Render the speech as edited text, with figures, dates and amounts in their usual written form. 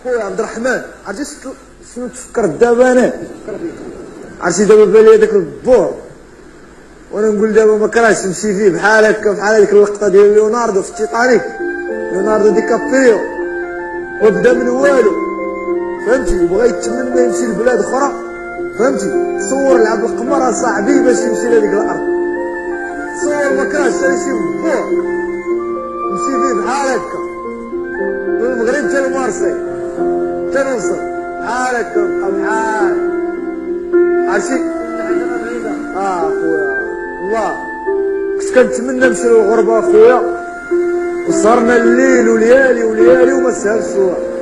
خويا عبد الرحمن، عرفتي شنو تفكرت دابا انا؟ عرفتي دابا بالي هذاك البور، وانا نقول دابا ما كرهتش نمشي فيه بحال هكا، بحال هذيك اللقطه ديال ليوناردو في التيتانيك، ليوناردو دي كابريو، وبدا من والو، فهمتي؟ وبغى يتمنى يمشي لبلاد اخرى، فهمتي؟ تصور لعب القمر اصاحبي باش يمشي لهذيك الارض، تصور ما كرهتش شي بور نمشي فيه بحال هكا، من المغرب حتى لمارسي حتى نوصل بحال هكا، نبقى بحال عرفتي؟ خويا والله كنت كنتمنى نمشي للغربه اخويا، وسهرنا الليل وليالي وليالي وما سهلش والله.